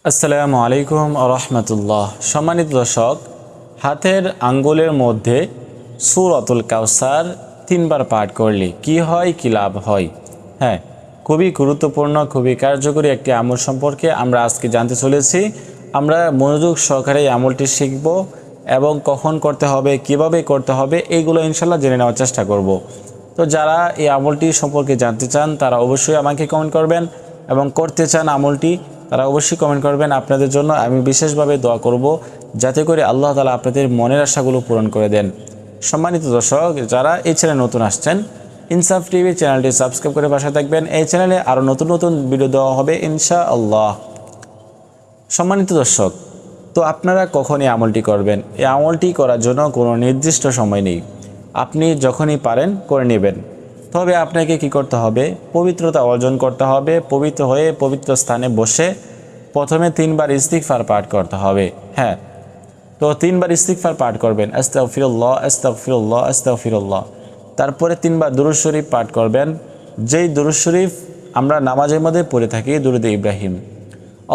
আসসালামু আলাইকুম রহমতুল্লাহ। সম্মানিত দর্শক, হাতের আঙ্গুলের মধ্যে সূরাতুল কাউসার 3 বার পাঠ করলে কি হয়, কি লাভ হয়? হ্যাঁ, খুবই গুরুত্বপূর্ণ, খুবই কার্যকরী একটি আমল সম্পর্কে আমরা আজকে জানতে চলেছি। আমরা মনোযোগ সহকারে এই আমলটি শিখব এবং কখন করতে হবে, কিভাবে করতে হবে, এইগুলো ইনশাল্লাহ জেনে নেওয়ার চেষ্টা করব। তো যারা এই আমলটি সম্পর্কে জানতে চান তারা অবশ্যই আমাকে কমেন্ট করবেন, এবং করতে চান আমলটি তারা অবশ্যই কমেন্ট করবেন। আপনাদের জন্য আমি বিশেষভাবে দোয়া করব যাতে করে আল্লাহ তাআলা আপনাদের মনের আশাগুলো পূরণ করে দেন। সম্মানিত দর্শক, যারা এই চ্যানেলে নতুন আসছেন, ইনসাফ টিভি চ্যানেলটি সাবস্ক্রাইব করে পাশে থাকবেন। এই চ্যানেলে আরও নতুন নতুন ভিডিও দেওয়া হবে ইনশাআল্লাহ। সম্মানিত দর্শক, তো আপনারা কখন এই আমলটি করবেন? এই আমলটি করার জন্য কোনো নির্দিষ্ট সময় নেই, আপনি যখনই পারেন করে নেবেন। তবে আপনাকে কি করতে হবে? পবিত্রতা অর্জন করতে হবে। পবিত্র হয়ে পবিত্র স্থানে বসে প্রথমে 3 বার ইস্তিগফার পাঠ করতে হবে। হ্যাঁ, তো 3 বার ইস্তিগফার পাঠ করবেন, আস্তাগফিরুল্লাহ আস্তাগফিরুল্লাহ আস্তাগফিরুল্লাহ। তারপরে 3 বার দুরূদ শরীফ পাঠ করবেন, যেই দুরূদ শরীফ আমরা নামাজের মধ্যে পড়ে থাকি, দুরূদে ইব্রাহিম।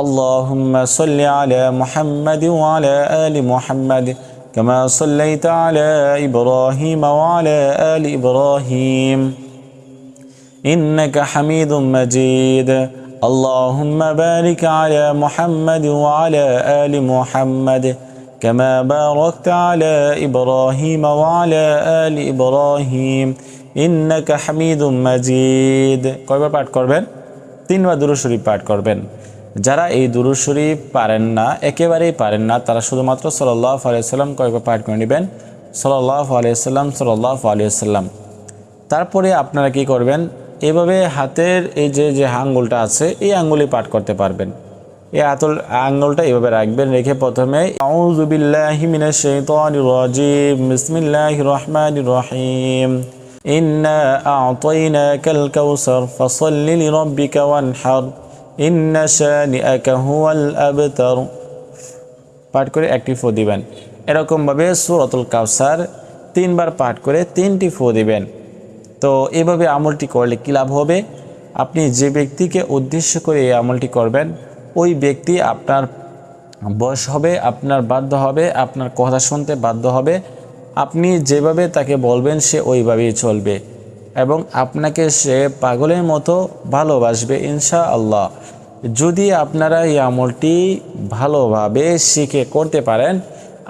আল্লাহুম্মা সাল্লি আলা মুহাম্মাদি ওয়া আলা আলি মুহাম্মাদ কামা সাল্লাইতা আলা ইব্রাহিম ওয়া আলা আলি ইব্রাহিম ইন্নাকা হামিদুম মাজিদ। আল্লাহুম্মা বারিক আলা মুহাম্মাদ ওয়া আলা আলি মুহাম্মাদ কামা বারাকতা আলা ইব্রাহিম ওয়া আলা আলি ইব্রাহিম ইন্নাকা হামিদুম মাজিদ। কয়বার পাঠ করবেন? 3 বার দুরূদ শরীফ পাঠ করবেন। যারা এই দুরূদ শরীফ পারেন না, একেবারেই পারেন না, তারা শুধুমাত্র সাল্লাল্লাহু আলাইহি ওয়াসাল্লাম কয়েকবার পাঠ করে নেবেন, সাল্লাল্লাহু আলাইহি ওয়াসাল্লাম সাল্লাল্লাহু আলাইহি ওয়াসাল্লাম। তারপরে আপনারা কি করবেন? এভাবে হাতের এই যে আঙ্গুলটা আছে, এই আঙ্গুলে পাঠ করতে পারবেন। এই আঙ্গুলটা এভাবে রাখবেন, রেখে প্রথমে আউযু বিল্লাহি মিনাশ শাইতানির রাজিম বিসমিল্লাহির রহমানির রহিম ইন্না আ'তাইনাকাল কাউসার ফাসাল্লি লিরাব্বিকা ওয়ানহার ইন্না শানিআকা হুয়াল আবতার পাঠ করে একটি ফু দিবেন। এরকমভাবে সূরাতুল কাউসার 3 বার পাঠ করে 3টি ফু দিবেন। তো এভাবে আমলটি করলে কী লাভ হবে? আপনি যে ব্যক্তিকে উদ্দেশ্য করে এই আমলটি করবেন, ওই ব্যক্তি আপনার বশ হবে, আপনার বাধ্য হবে, আপনার কথা শুনতে বাধ্য হবে। আপনি যেভাবে তাকে বলবেন সে ওইভাবেই চলবে, এবং আপনাকে সে পাগলের মতো ভালোবাসবে ইনশাআল্লাহ। যদি আপনারা এই আমলটি ভালোভাবে শিখে করতে পারেন,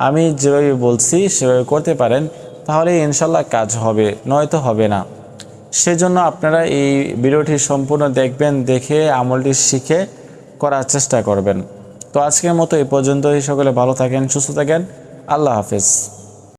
আমি যেভাবে বলছি সেভাবে করতে পারেন, তাহলে ইনশাআল্লাহ কাজ হবে, নয়তো হবে না। সেজন্য আপনারা এই ভিডিওটি সম্পূর্ণ দেখবেন, দেখে আমলটি শিখে করার চেষ্টা করবেন। তো আজকের মতো এই পর্যন্তই। সকলে ভালো থাকেন, সুস্থ থাকেন। আল্লাহ হাফেজ।